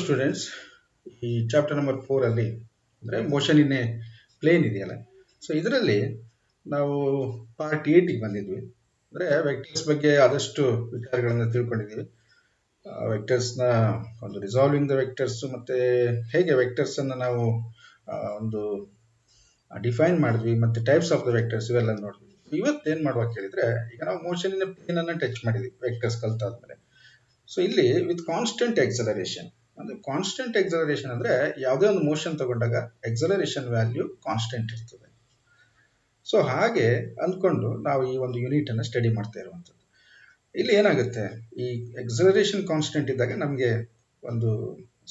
Students, ಈ chapter number 4 ಅಲ್ಲಿ ಅಂದರೆ ಮೋಷನ್ ಇನ್ ಎ ಪ್ಲೇನ್ ಇದೆಯಲ್ಲ, ಸೊ ಇದರಲ್ಲಿ ನಾವು ಪಾರ್ಟ್ 8ಗೆ ಬಂದಿದ್ವಿ. ಅಂದರೆ ವೆಕ್ಟರ್ಸ್ ಬಗ್ಗೆ ಆದಷ್ಟು ವಿಚಾರಗಳನ್ನು ತಿಳ್ಕೊಂಡಿದ್ದೀವಿ. ವೆಕ್ಟರ್ಸ್ನ ಒಂದು ರಿಸಾಲ್ವಿಂಗ್ ದ ವೆಕ್ಟರ್ಸ್ ಮತ್ತು ಹೇಗೆ ವೆಕ್ಟರ್ಸನ್ನು ನಾವು ಒಂದು ಡಿಫೈನ್ ಮಾಡಿದ್ವಿ ಮತ್ತು ಟೈಪ್ಸ್ ಆಫ್ ದ ವೆಕ್ಟರ್ಸ್ ಇವೆಲ್ಲ ನೋಡಿದ್ವಿ. ಇವತ್ತೇನು ಮಾಡುವಾಗ ಕೇಳಿದರೆ, ಈಗ ನಾವು ಮೋಷನ್ ಇನ್ ಎ ಪ್ಲೇನನ್ನು ಟಚ್ ಮಾಡಿದ್ವಿ ವೆಕ್ಟರ್ಸ್ ಕಲ್ತಾದ್ಮೇಲೆ. ಸೊ ಇಲ್ಲಿ ವಿತ್ ಕಾನ್ಸ್ಟೆಂಟ್ ಎಕ್ಸಲರೇಷನ್, ಅಂದ್ರೆ ಕಾನ್ಸ್ಟೆಂಟ್ ಎಕ್ಸಲರೇಷನ್ ಅಂದ್ರೆ ಯಾವುದೇ ಒಂದು ಮೋಷನ್ ತಗೊಂಡಾಗ ಎಕ್ಸಲರೇಷನ್ ವ್ಯಾಲ್ಯೂ ಕಾನ್ಸ್ಟೆಂಟ್ ಇರ್ತದೆ. ಸೊ ಹಾಗೆ ಅಂದ್ಕೊಂಡು ನಾವು ಈ ಒಂದು ಯೂನಿಟ್ ಅನ್ನು ಸ್ಟಡಿ ಮಾಡ್ತಾ ಇರುವಂಥದ್ದು. ಇಲ್ಲಿ ಏನಾಗುತ್ತೆ, ಈ ಎಕ್ಸಲರೇಷನ್ ಕಾನ್ಸ್ಟೆಂಟ್ ಇದ್ದಾಗ ನಮಗೆ ಒಂದು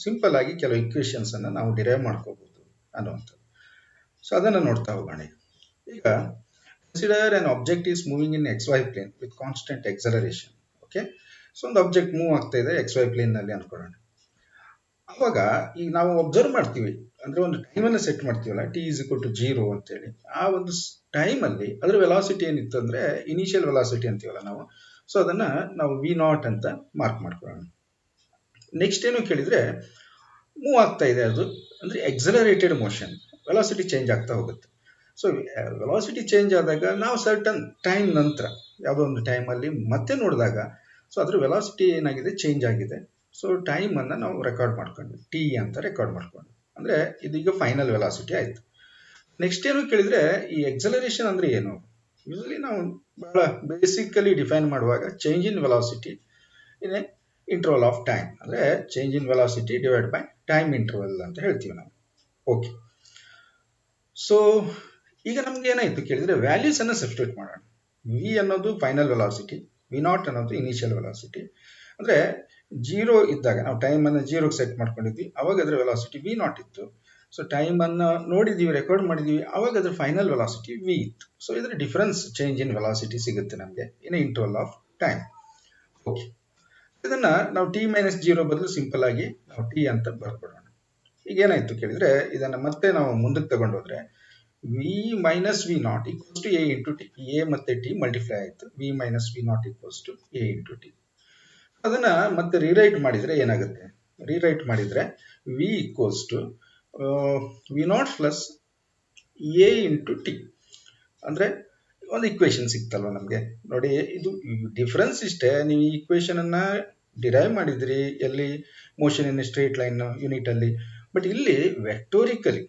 ಸಿಂಪಲ್ ಆಗಿ ಕೆಲವು ಇಕ್ವೇಶನ್ಸ್ ಅನ್ನು ನಾವು ಡಿರೈವ್ ಮಾಡ್ಕೋಬಹುದು ಅನ್ನುವಂಥದ್ದು. ಸೊ ಅದನ್ನು ನೋಡ್ತಾ ಹೋಗೋಣ. ಈಗ consider an object is moving in x y plane with constant acceleration. Okay, so ಒಂದು ಆಬ್ಜೆಕ್ಟ್ ಮೂವ್ ಆಗ್ತಾ ಇದೆ ಎಕ್ಸ್ ವೈ ಪ್ಲೇನ್ ನಲ್ಲಿ ಅನ್ಕೊಳ್ಳೋಣ. ಅವಾಗ ಈಗ ನಾವು ಅಬ್ಸರ್ವ್ ಮಾಡ್ತೀವಿ, ಅಂದ್ರೆ ಒಂದು ಟೈಮನ್ನು ಸೆಟ್ ಮಾಡ್ತೀವಲ್ಲ, ಟಿ ಈಸ್ ಇಕ್ವಲ್ ಟು 0 ಅಂತೇಳಿ. ಆ ಒಂದು ಟೈಮಲ್ಲಿ ಅದರ ವೆಲಾಸಿಟಿ ಏನಿತ್ತು ಅಂದ್ರೆ ಇನಿಷಿಯಲ್ ವೆಲಾಸಿಟಿ ಅಂತೀವಲ್ಲ ನಾವು, ಸೊ ಅದನ್ನ ನಾವು V0 ಅಂತ ಮಾರ್ಕ್ ಮಾಡ್ಕೊಳ್ಳೋಣ. ನೆಕ್ಸ್ಟ್ ಏನು ಕೇಳಿದ್ರೆ, ಮೂವ್ ಆಗ್ತಾ ಇದೆ ಅದು, ಅಂದ್ರೆ ಎಕ್ಸಲರೇಟೆಡ್ ಮೋಷನ್, ವೆಲಾಸಿಟಿ ಚೇಂಜ್ ಆಗ್ತಾ ಹೋಗುತ್ತೆ. ಸೊ ವೆಲಾಸಿಟಿ ಚೇಂಜ್ ಆದಾಗ ನಾವು ಸರ್ಟನ್ ಟೈಮ್ ನಂತರ ಯಾವುದೋ ಒಂದು ಟೈಮಲ್ಲಿ ಮತ್ತೆ ನೋಡಿದಾಗ ಸೊ ಅದ್ರ ವೆಲಾಸಿಟಿ ಏನಾಗಿದೆ, ಚೇಂಜ್ ಆಗಿದೆ. ಸೊ ಟೈಮ್ ಅನ್ನ ನಾವು ರೆಕಾರ್ಡ್ ಮಾಡ್ಕೊಂಡ್ವಿ, ಟಿ ಅಂತ ರೆಕಾರ್ಡ್ ಮಾಡ್ಕೊಂಡ್ವಿ. ಅಂದ್ರೆ ಇದೀಗ ಫೈನಲ್ ವೆಲಾಸಿಟಿ ಆಯ್ತು. ನೆಕ್ಸ್ಟ್ ಏನು ಕೇಳಿದ್ರೆ, ಈ ಎಕ್ಸಲರೇಷನ್ ಅಂದ್ರೆ ಏನು? ಯೂಶಲಿ ನಾವು ಬಹಳ ಬೇಸಿಕಲಿ ಡಿಫೈನ್ ಮಾಡುವಾಗ change in velocity in a interval of time, ಅಂದ್ರೆ change in velocity divide by time interval ಅಂತ ಹೇಳ್ತೀವಿ ನಾವು. ಓಕೆ, ಸೊ ಈಗ ನಮ್ಗೆ ಏನಾಯ್ತು ಕೇಳಿದ್ರೆ, ವ್ಯಾಲ್ಯೂಸ್ ಅನ್ನ ಸಬ್ಸ್ಟಿಟ್ಯೂಟ್ ಮಾಡೋಣ. ವಿ ಅನ್ನೋದು ಫೈನಲ್ ವೆಲಾಸಿಟಿ, V0 ಅನ್ನೋದು ಇನಿಷಿಯಲ್ ವೆಲಾಸಿಟಿ. ಅಂದ್ರೆ 0 ಇದ್ದಾಗ ನಾವು ಟೈಮ್ ಅನ್ನು 0ಗೆ ಸೆಟ್ ಮಾಡ್ಕೊಂಡಿದ್ವಿ, ಅವಾಗ ಅದರ ವೆಲಾಸಿಟಿ V0 ಇತ್ತು. ಸೊ ಟೈಮ್ ಅನ್ನ ನೋಡಿದೀವಿ, ರೆಕಾರ್ಡ್ ಮಾಡಿದೀವಿ, ಅವಾಗ ಅದರ ಫೈನಲ್ ವೆಲಾಸಿಟಿ V ಇತ್ತು. ಸೊ ಇದರ ಡಿಫರೆನ್ಸ್ ಚೇಂಜ್ ಇನ್ ವೆಲಾಸಿಟಿ ಸಿಗುತ್ತೆ ನಮಗೆ ಇನ್ ಇಂಟರ್ವಲ್ ಆಫ್ ಟೈಮ್. ಓಕೆ, ಇದನ್ನ ನಾವು t-0 ಬದಲು ಸಿಂಪಲ್ ಆಗಿ ನಾವು ಟಿ ಅಂತ ಬರ್ಕೊಡೋಣ. ಈಗ ಏನಾಯ್ತು ಕೇಳಿದ್ರೆ, ಇದನ್ನ ಮತ್ತೆ ನಾವು ಮುಂದಕ್ಕೆ ತಗೊಂಡೋದ್ರೆ V minus V0 equals to A into T. A ಮತ್ತೆ T ಮಲ್ಟಿಪ್ಲೈ ಆಯಿತು, V minus V0 equals to A into T. ಅದನ್ನ ಮತ್ತೆ ರೀರೈಟ್ ಮಾಡಿದ್ರೆ ಏನಾಗುತ್ತೆ, ರೀರೈಟ್ ಮಾಡಿದ್ರೆ V equals to V0 plus A into T. ಅಂದ್ರೆ ಒಂದು ಇಕ್ವೇಶನ್ ಸಿಕ್ತಲ್ವ ನಮಗೆ. ನೋಡಿ, ಇದು ಡಿಫರೆನ್ಸ್ ಇಷ್ಟೇ. ನೀವು ಈ ಇಕ್ವೇಶನ್ ಅನ್ನ ಡಿರೈವ್ ಮಾಡಿದ್ರಿ ಎಲ್ಲಿ, motion in straight line unit ಅಲ್ಲಿ. ಬಟ್ ಇಲ್ಲಿ ವೆಕ್ಟೋರಿಕಲಿ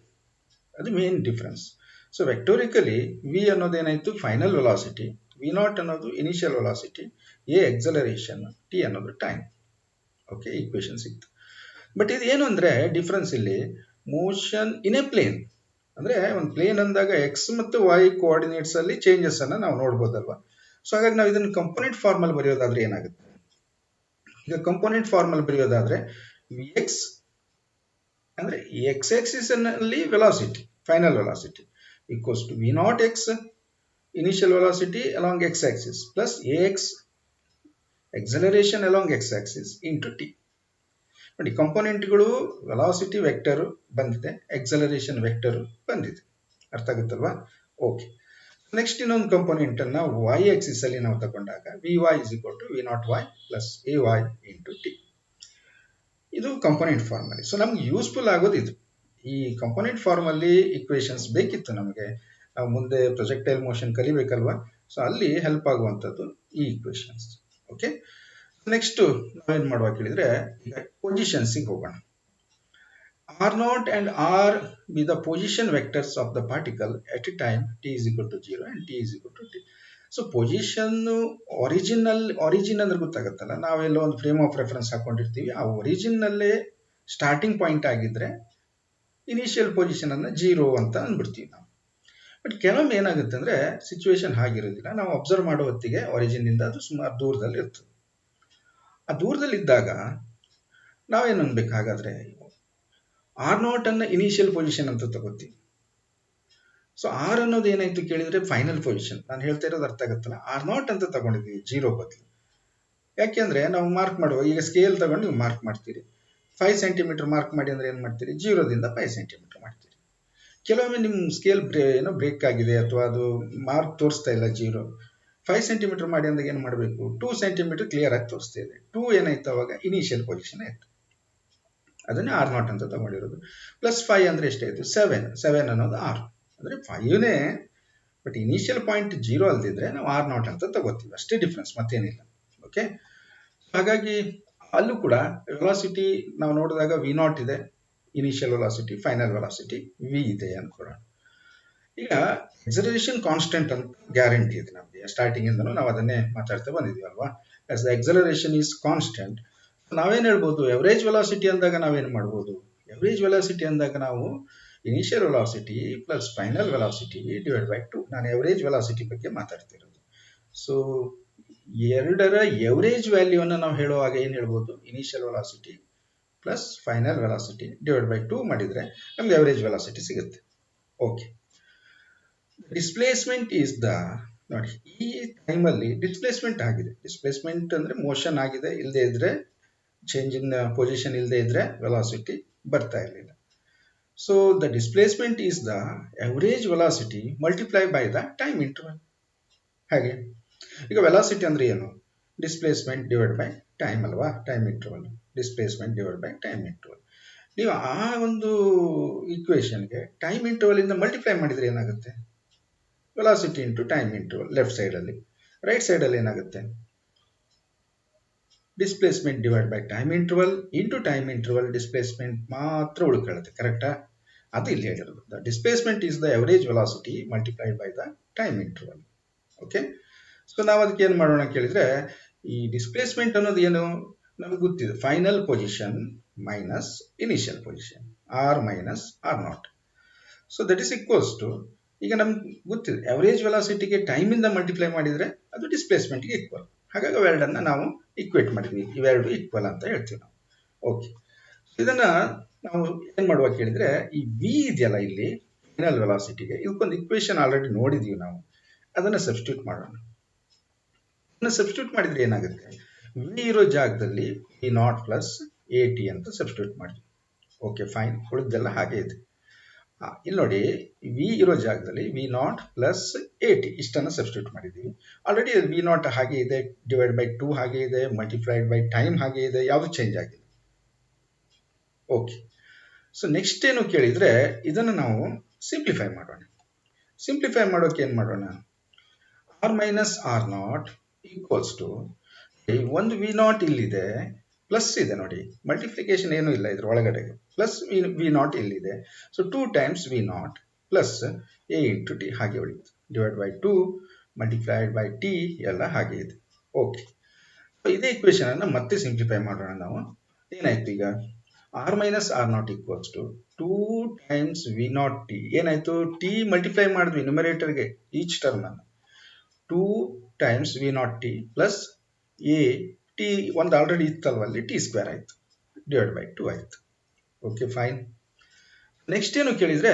ಅದು ಮೇನ್ ಡಿಫರೆನ್ಸ್. ಸೊ ವೆಕ್ಟೋರಿಕಲಿ ವಿ ಅನ್ನೋದು ಏನಾಯ್ತು, ಫೈನಲ್ ವೆಲಾಸಿಟಿ, V0 ಅನ್ನೋದು initial velocity, A acceleration, T ಅನ್ನೋದು ಟೈಮ್. ಓಕೆ, ಈಕ್ವೇಶನ್ ಸಿಕ್ತು. ಬಟ್ ಇದು ಏನು ಅಂದ್ರೆ ಡಿಫರೆನ್ಸ್ ಇಲ್ಲಿ, ಮೋಷನ್ ಇನ್ ಎ ಪ್ಲೇನ್. ಅಂದ್ರೆ ಒಂದು ಪ್ಲೇನ್ ಅಂದಾಗ ಎಕ್ಸ್ ಮತ್ತು ವೈ ಕೋಆರ್ಡಿನೇಟ್ಸ್ ಅಲ್ಲಿ ಚೇಂಜಸ್ ಅನ್ನ ನಾವು ನೋಡ್ಬೋದಲ್ವಾ. ಸೊ ಹಾಗಾಗಿ ನಾವು ಇದನ್ನು ಕಂಪೋನೆಂಟ್ ಫಾರ್ಮ್ ಅಲ್ಲಿ ಬರೆಯೋದಾದ್ರೆ ಏನಾಗುತ್ತೆ, ಈಗ ಕಂಪೋನೆಂಟ್ ಫಾರ್ಮ್ ಅಲ್ಲಿ ಬರೆಯೋದಾದ್ರೆ Vx ಅಂದ್ರೆ ಎಕ್ಸ್ ಆಕ್ಸಿಸ್ ನಲ್ಲಿ velocity, final velocity equals to V0 x initial velocity along x axis plus Ax acceleration along x axis into t. ನೋಡಿ, ಕಂಪೋನೆಂಟ್ಗಳು ವೆಲಾಸಿಟಿ ವೆಕ್ಟರ್ ಬಂದಿದೆ, ಎಕ್ಸಲರೇಷನ್ ವೆಕ್ಟರ್ ಬಂದಿದೆ. ಅರ್ಥ ಆಗುತ್ತಲ್ವಾ? ಓಕೆ, ನೆಕ್ಸ್ಟ್ ಇನ್ನೊಂದು component ಅನ್ನ y Axis ಅಲ್ಲಿ ನಾವು ತಗೊಂಡಾಗ Vy is equal to V0y plus Ay into t. ಇದು ಕಂಪೋನೆಂಟ್ ಫಾರ್ಮ್ ಅಲ್ಲಿ. ಸೊ ನಮ್ಗೆ ಯೂಸ್ಫುಲ್ ಆಗೋದು ಇದು. ಈ ಕಂಪೋನೆಂಟ್ ಫಾರ್ಮ್ ಅಲ್ಲಿ ಇಕ್ವೇಶನ್ಸ್ ಬೇಕಿತ್ತು ನಮಗೆ, ನಾವು ಮುಂದೆ ಪ್ರೊಜೆಕ್ಟೈಲ್ ಮೋಷನ್ ಕಲಿಬೇಕಲ್ವಾ. ಸೊ ಅಲ್ಲಿ ಹೆಲ್ಪ್ ಆಗುವಂಥದ್ದು ಈ ಇಕ್ವೇಶನ್ಸ್. ಓಕೆ, ನೆಕ್ಸ್ಟ್ ನಾವೇನ್ ಮಾಡುವ ಕೇಳಿದ್ರೆ, ಈಗ ಪೊಸಿಷನ್ಸಿಗೆ ಹೋಗೋಣ. R0 and R be the position vectors of the particle at a time t is equal to 0 and t is equal to t. So position origin ಅಂದ್ರೆ ಗೊತ್ತಾಗತ್ತಲ್ಲ, ನಾವೆಲ್ಲ ಒಂದು ಫ್ರೇಮ್ ಆಫ್ ರೆಫರೆನ್ಸ್ ಹಾಕೊಂಡಿರ್ತೀವಿ, ಆ origin ನಲ್ಲೇ ಸ್ಟಾರ್ಟಿಂಗ್ ಪಾಯಿಂಟ್ ಆಗಿದ್ರೆ initial position ಅನ್ನ 0 ಅಂತ ಅಂದ್ಬಿಡ್ತೀವಿ ನಾವು. But ಕೆಲವೊಮ್ಮೆ ಏನಾಗುತ್ತೆ ಅಂದ್ರೆ ಸಿಚುವೇಶನ್ ಹಾಗಿರೋದಿಲ್ಲ. ನಾವು ಅಬ್ಸರ್ವ್ ಮಾಡೋ ಹೊತ್ತಿಗೆ ಒರಿಜಿನ್ ಇಂದ ಅದು ಸುಮಾರು ದೂರದಲ್ಲಿ ಇರ್ತದೆ. ಆ ದೂರದಲ್ಲಿದ್ದಾಗ ನಾವೇನು ಅನ್ಬೇಕು, ಹಾಗಾದ್ರೆ R0 ಅನ್ನ ಇನಿಷಿಯಲ್ ಪೊಸಿಷನ್ ಅಂತ ತಗೋತೀವಿ. ಸೊ ಆರ್ ಅನ್ನೋದು ಏನಾಯ್ತು ಕೇಳಿದ್ರೆ ಫೈನಲ್ ಪೊಸಿಷನ್. ನಾನು ಹೇಳ್ತಾ ಇರೋದು ಅರ್ಥ ಆಗುತ್ತಲ್ಲ, R0 ಅಂತ ತಗೊಂಡಿದ್ವಿ 0 ಬದಲು. ಯಾಕೆಂದ್ರೆ ನಾವು ಮಾರ್ಕ್ ಮಾಡುವ, ಈಗ ಸ್ಕೇಲ್ ತಗೊಂಡು ನೀವು ಮಾರ್ಕ್ ಮಾಡ್ತೀರಿ, 5 ಸೆಂಟಿಮೀಟರ್ ಮಾರ್ಕ್ ಮಾಡಿ ಅಂದ್ರೆ ಏನ್ ಮಾಡ್ತೀರಿ, 0ದಿಂದ 5 ಸೆಂಟಿಮೀಟರ್ ಮಾಡ್ತೀರಿ. ಕೆಲವೊಮ್ಮೆ ನಿಮ್ ಸ್ಕೇಲ್ ಏನೋ ಬ್ರೇಕ್ ಆಗಿದೆ ಅಥವಾ ಅದು ಮಾರ್ಕ್ ತೋರಿಸ್ತಾ ಇಲ್ಲ 0, 5 ಸೆಂಟಿಮೀಟರ್ ಮಾಡಿ ಅಂದಾಗ ಏನ್ ಮಾಡಬೇಕು, 2 ಸೆಂಟಿಮೀಟರ್ ಕ್ಲಿಯರ್ ಆಗಿ ತೋರಿಸ್ತಾ ಇದೆ. 2 ಏನಾಯ್ತು ಅವಾಗ ಇನಿಷಿಯಲ್ ಪೊಸಿಷನ್ ಆಯ್ತು. ಅದನ್ನೇ ಆರ್ ನಾಟ್ ಅಂತ ತಗೊಂಡಿರೋದು. ಪ್ಲಸ್ 5 ಅಂದರೆ ಎಷ್ಟಾಯಿತು? 7 ಅನ್ನೋದು ಆರ್ ಅಂದರೆ 5ನೇ, ಬಟ್ ಇನಿಷಿಯಲ್ ಪಾಯಿಂಟ್ 0 ಅಲ್ದಿದ್ರೆ ನಾವು ಆರ್ ನಾಟ್ ಅಂತ ತಗೋತೀವಿ, ಅಷ್ಟೇ ಡಿಫ್ರೆನ್ಸ್, ಮತ್ತೇನಿಲ್ಲ. ಓಕೆ, ಹಾಗಾಗಿ ಅಲ್ಲೂ ಕೂಡ ವೆಲಾಸಿಟಿ ನಾವು ನೋಡಿದಾಗ ವಿ ನಾಟ್ ಇದೆ, initial velocity, final velocity v ಇದೆ ಅನ್ಕೊಳ್ಳೋಣ. ಈಗ ಎಕ್ಸಲರೇಷನ್ ಕಾನ್ಸ್ಟೆಂಟ್ ಅಂತ ಗ್ಯಾರಂಟಿ ಇದೆ ನಮಗೆ, ಸ್ಟಾರ್ಟಿಂಗ್ ಇಂದನೂ ನಾವು ಅದನ್ನೇ ಮಾತಾಡ್ತಾ ಬಂದಿದ್ವಿ ಅಲ್ವಾ. As the acceleration is constant, ನಾವೇನು ಹೇಳ್ಬೋದು, ಎವರೇಜ್ ವೆಲಾಸಿಟಿ ಅಂದಾಗ ನಾವೇನು ಮಾಡ್ಬೋದು? ಎವರೇಜ್ ವೆಲಾಸಿಟಿ ಅಂದಾಗ ನಾವು initial velocity plus final velocity divide by 2. ನಾನು ಎವರೇಜ್ ವೆಲಾಸಿಟಿ ಬಗ್ಗೆ ಮಾತಾಡ್ತಿರೋದು. ಸೊ ಎರಡರ ಎವರೇಜ್ ವ್ಯಾಲ್ಯೂವನ್ನು ನಾವು ಹೇಳುವಾಗ ಏನು ಹೇಳ್ಬೋದು? Initial velocity plus final velocity divide by 2 ಮಾಡಿದರೆ ನಮ್ಗೆ ಎವರೇಜ್ ವೆಲಾಸಿಟಿ ಸಿಗುತ್ತೆ. ಓಕೆ, ಡಿಸ್ಪ್ಲೇಸ್ಮೆಂಟ್ ಈಸ್ ದ, ನೋಡಿ ಈ ಟೈಮಲ್ಲಿ ಡಿಸ್ಪ್ಲೇಸ್ಮೆಂಟ್ ಆಗಿದೆ. ಡಿಸ್ಪ್ಲೇಸ್ಮೆಂಟ್ ಅಂದರೆ ಮೋಷನ್ ಆಗಿದೆ, ಇಲ್ಲದೆ ಇದ್ರೆ ಚೇಂಜ್ ಇನ್ ಪೊಸಿಷನ್ ಇಲ್ಲದೆ ಇದ್ರೆ ವೆಲಾಸಿಟಿ ಬರ್ತಾ ಇರಲಿಲ್ಲ. So the displacement is the average velocity multiply by the time interval. ಹಾಗೆ ಈಗ ವೆಲಾಸಿಟಿ ಅಂದ್ರೆ ಏನು? ಡಿಸ್ಪ್ಲೇಸ್ಮೆಂಟ್ ಡಿವೈಡ್ ಬೈ ಟೈಮ್ ಅಲ್ವಾ, time interval. Displacement divide by time interval. ನೀವು ಆ ಒಂದು ಈಕ್ವೇಷನ್ಗೆ ಟೈಮ್ ಇಂಟರ್ವಲ್ ಇಂದ ಮಲ್ಟಿಪ್ಲೈ ಮಾಡಿದ್ರೆ ಏನಾಗುತ್ತೆ? Velocity into time interval left ಸೈಡಲ್ಲಿ. ರೈಟ್ ಸೈಡಲ್ಲಿ ಏನಾಗುತ್ತೆ? Displacement divide by time interval into time interval displacement ಮಾತ್ರ ಉಳ್ಕೊಳ್ಳುತ್ತೆ. ಕರೆಕ್ಟಾ? ಅದು ಇಲ್ಲಿ ಹೇಳಿರೋದು. The displacement is the average velocity multiplied by the time interval. Okay, so ನಾವು ಅದಕ್ಕೆ ಏನು ಮಾಡೋಣ ಕೇಳಿದ್ರೆ, ಈ ಡಿಸ್ಪ್ಲೇಸ್ಮೆಂಟ್ ಅನ್ನೋದು ಏನು ನಮಗೆ ಗೊತ್ತಿದೆ, final position minus initial position, r minus r not. So that is equals to, ಈಗ ನಮ್ಗೆ ಗೊತ್ತಿದೆ ಎವರೇಜ್ ವೆಲಾಸಿಟಿಗೆ ಟೈಮಿಂದ ಮಲ್ಟಿಪ್ಲೈ ಮಾಡಿದರೆ ಅದು ಡಿಸ್ಪ್ಲೇಸ್ಮೆಂಟ್ಗೆ ಈಕ್ವಲ್. ಹಾಗಾಗಿ ಅವೆರಡನ್ನ ನಾವು ಈಕ್ವೇಟ್ ಮಾಡಿದ್ವಿ, ಇವೆರಡು ಈಕ್ವಲ್ ಅಂತ ಹೇಳ್ತೀವಿ ನಾವು. ಓಕೆ, ಇದನ್ನ ನಾವು ಏನ್ ಮಾಡುವ ಕೇಳಿದ್ರೆ, ಈ ವಿ ಇದೆಯಲ್ಲ ಇಲ್ಲಿ ಫೈನಲ್ ವೆಲಾಸಿಟಿಗೆ, ಇದಕ್ಕೊಂದು ಇಕ್ವೇಶನ್ ಆಲ್ರೆಡಿ ನೋಡಿದೀವಿ ನಾವು, ಅದನ್ನ ಸಬ್ಸ್ಟಿಟ್ಯೂಟ್ ಮಾಡೋಣ. ಅದನ್ನ ಸಬ್ಸ್ಟಿಟ್ಯೂಟ್ ಮಾಡಿದ್ರೆ ಏನಾಗುತ್ತೆ? ವಿ ಇರೋ ಜಾಗದಲ್ಲಿ v not plus a t ಅಂತ ಸಬ್ಸ್ಟಿಟ್ಯೂಟ್ ಮಾಡಿದ್ವಿ. ಓಕೆ ಫೈನ್, ಉಳಿದೆಲ್ಲ ಹಾಗೆ ಇದೆ. ಇಲ್ಲಿ ನೋಡಿ, ವಿ ಇರೋ ಜಾಗದಲ್ಲಿ v not plus a t ಇಷ್ಟನ್ನು ಸಬ್ಸ್ಟಿಟ್ಯೂಟ್ ಮಾಡಿದ್ದೀವಿ. ಆಲ್ರೆಡಿ ವಿ ನಾಟ್ ಹಾಗೆ ಇದೆ, ಡಿವೈಡ್ ಬೈ 2 ಹಾಗೆ ಇದೆ, ಮಲ್ಟಿಪ್ಲೈಡ್ ಬೈ ಟೈಮ್ ಹಾಗೆ ಇದೆ, ಯಾವುದು ಚೇಂಜ್ ಆಗಿದೆ. ಓಕೆ, ಸೊ ನೆಕ್ಸ್ಟ್ ಏನು ಕೇಳಿದ್ರೆ, ಇದನ್ನು ನಾವು ಸಿಂಪ್ಲಿಫೈ ಮಾಡೋಣ. ಸಿಂಪ್ಲಿಫೈ ಮಾಡೋಕೆ ಏನು ಮಾಡೋಣ? R minus r not equals to, ಒಂದು ವಿ ನಾಟ್ ಇಲ್ಲಿದೆ, ಪ್ಲಸ್ ಇದೆ ನೋಡಿ, ಮಲ್ಟಿಪ್ಲಿಕೇಶನ್ ಏನೂ ಇಲ್ಲ ಇದ್ರ ಒಳಗಡೆ, ಪ್ಲಸ್ ವಿ ನಾಟ್ ಇಲ್ಲಿದೆ. So 2 times v not plus a into t ಹಾಗೆ ಉಳಿಯುತ್ತೆ, divide by 2 multiplied by t ಎಲ್ಲ ಹಾಗೆ ಇದೆ. ಓಕೆ, ಇದೇ ಇಕ್ವೇಶನ್ ಅನ್ನು ಮತ್ತೆ ಸಿಂಪ್ಲಿಫೈ ಮಾಡೋಣ ನಾವು. ಏನಾಯ್ತು ಈಗ? R minus r not equals to 2 times v not t. ಏನಾಯ್ತು? ಟಿ ಮಲ್ಟಿಪ್ಲೈ ಮಾಡಿದ್ವಿ ನ್ಯೂಮರೇಟರ್ಗೆ ಈಚ್ ಟರ್ಮ್ ಅನ್ನು, 2 times v not T plus a t ಒಂದು ಆಲ್ರೆಡಿ ಇತ್ತಲ್ವಲ್ಲಿ, ಟಿ ಸ್ಕ್ವೇರ್ ಆಯ್ತು, ಡಿವೈಡ್ ಬೈ 2 ಆಯ್ತು. Okay fine. ನೆಕ್ಸ್ಟ್ ಏನು ಕೇಳಿದ್ರೆ,